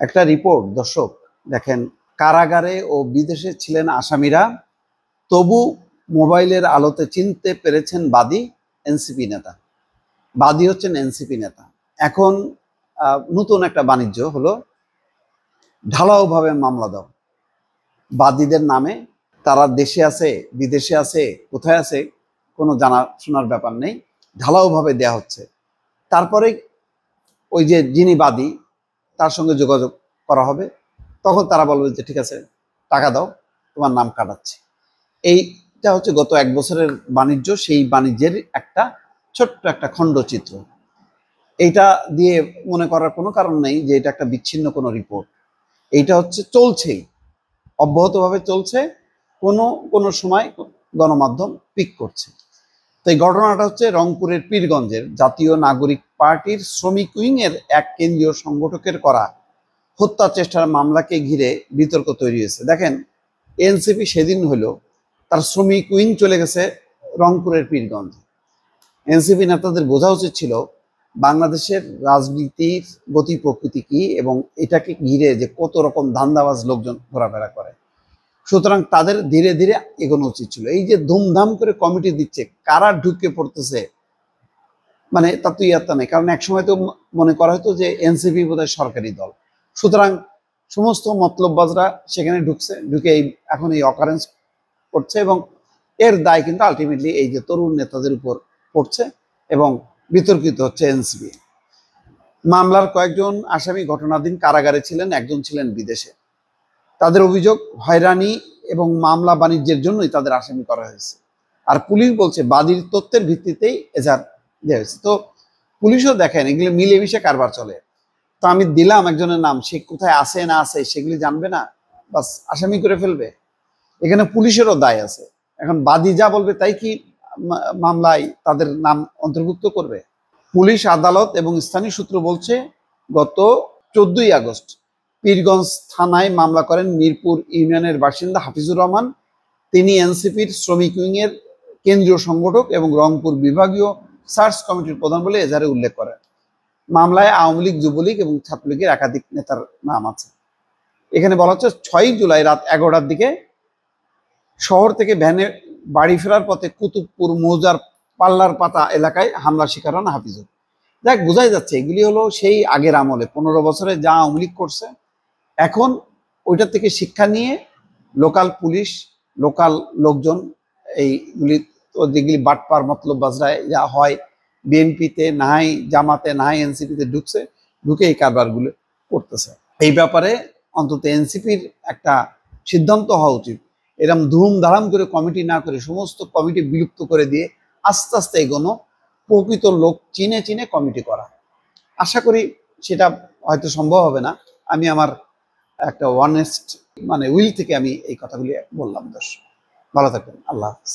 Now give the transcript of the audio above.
একটা রিপোর্ট দর্শক দেখেন, কারাগারে ও বিদেশে ছিলেন আসামিরা, তবু মোবাইলের আলোতে চিনতে পেরেছেন বাদী এনসিপি নেতা। বাদী হচ্ছেন এনসিপি নেতা। এখন নতুন একটা বাণিজ্য হলো ঢালাওভাবে মামলা দাও বাদীদের নামে। তারা দেশে আছে, বিদেশে আছে, কোথায় আছে কোনো জানা শোনার ব্যাপার নেই, ঢালাওভাবে দেয়া হচ্ছে। তারপরে ওই যে যিনি বাদী তার সঙ্গে যোগাযোগ করা হবে, তখন তারা বলবে যে ঠিক আছে টাকা দাও, তোমার নাম কাটাচ্ছি। এইটা হচ্ছে গত 1 বছরের বাণিজ্য, সেই বাণিজ্যের একটা ছোট্ট একটা খণ্ডচিত্র। এইটা দিয়ে মনে করার কোনো কারণ নেই যে এটা একটা বিচ্ছিন্ন কোনো রিপোর্ট। এইটা হচ্ছে চলছেই, অব্যাহতভাবে চলছে, কোনো কোনো সময় গণমাধ্যম পিক করছে। তো এই ঘটনাটা হচ্ছে রংপুরের পীরগঞ্জের জাতীয় নাগরিক পার্টির শ্রমিক উইংয়ের এক কেন্দ্রীয় সংগঠকের করা হত্যা চেষ্টার মামলাকে ঘিরে বিতর্ক তৈরি হয়েছে। দেখেন, এনসিপি সেদিন হলো তার শ্রমিক উইং চলে গেছে রংপুরের পীরগঞ্জ। এনসিপি নেতাদের বোঝা উচিত ছিল বাংলাদেশের রাজনীতির গতি প্রকৃতি কি এবং এটাকে ঘিরে যে কত রকম ধান্দাবাজ লোকজন ঘোরাফেরা করে। সুতরাং তাদের ধীরে ধীরে এগোনো উচিত ছিল। এই যে ধুমধাম করে কমিটি দিচ্ছে, কারা ঢুকে পড়তেছে মানে তা তো ইয়াত্তা নেই। কারণ একসময় তো মনে করা হতো যে এনসিপি বোধহয় সরকারি দল, সুতরাং সমস্ত মতলববাজরা সেখানে ঢুকছে, ঢুকে এখন এই অকারেন্স করছে এবং এর দায় কিন্তু আলটিমেটলি এই যে তরুণ নেতাদের উপর পড়ছে এবং বিতর্কিত হচ্ছে এনসিপি। মামলার কয়েকজন আসামি ঘটনার দিন কারাগারে ছিলেন, একজন ছিলেন বিদেশে। তাদের অভিযোগ হয়রানি এবং মামলা বাণিজ্যের জন্যই তাদের আসামি করা হয়েছে। আর পুলিশ বলছে বাদীর তথ্যের ভিত্তিতেই এজাহার দেওয়া হয়েছে। তো পুলিশও দেখেন এগুলো মিলেমিশে কারবার চলে। তো আমি দিলাম একজনের নাম, সে কোথায় আছে না আছে সেগুলি জানবে না, বাস আসামি করে ফেলবে। এখানে পুলিশেরও দায় আছে। এখন বাদী যা বলবে তাই কি মামলায় তাদের নাম অন্তর্ভুক্ত করবে? পুলিশ, আদালত এবং স্থানীয় সূত্র বলছে গত 14ই আগস্ট পীরগঞ্জ থানায় মামলা করেন মিরপুর ইউনিয়নের বাসিন্দা হাফিজুর রহমান। তিনি এনসিপির শ্রমিক উইংয়ের কেন্দ্রীয় সংগঠক এবং রংপুর বিভাগীয় সার্চ কমিটির প্রধান বলে এজাহারে উল্লেখ করেন। মামলায় আওয়ামী লীগ, যুবলীগ এবং ছাত্রলীগের একাধিক নেতার নাম আছে। এখানে বলা হচ্ছে 6 জুলাই রাত 11টার দিকে শহর থেকে ভ্যানে বাড়ি ফেরার পথে কুতুবপুর মৌজার পাল্লার পাতা এলাকায় হামলার শিকার হন হাফিজুর। দেখ, বোঝাই যাচ্ছে এগুলি হলো সেই আগের আমলে 15 বছরে যা আওয়ামী লীগ করছে। এখন ওইটার থেকে শিক্ষা নিয়ে লোকাল পুলিশ, লোকাল লোকজন এইগুলি যেগুলি বাটপার মতলববাজরা যা হয় বিএনপিতে নাই, জামাতে নাই, এনসিপিতে ঢুকছে, ঢুকে এই কারবারগুলো করতেছে। এই ব্যাপারে অন্তত এনসিপির একটা সিদ্ধান্ত হওয়া উচিত। এরকম ধুমধারাম করে কমিটি না করে সমস্ত কমিটি বিলুপ্ত করে দিয়ে আস্তে আস্তে এগোনো, প্রকৃত লোক চিনে চিনে কমিটি করা। আশা করি সেটা হয়তো সম্ভব হবে না। আমি আমার একটা অনেস্ট উইল থেকে আমি এই কথাগুলি বললাম। দর্শক ভালো থাকবেন, আল্লাহ হাফিজ।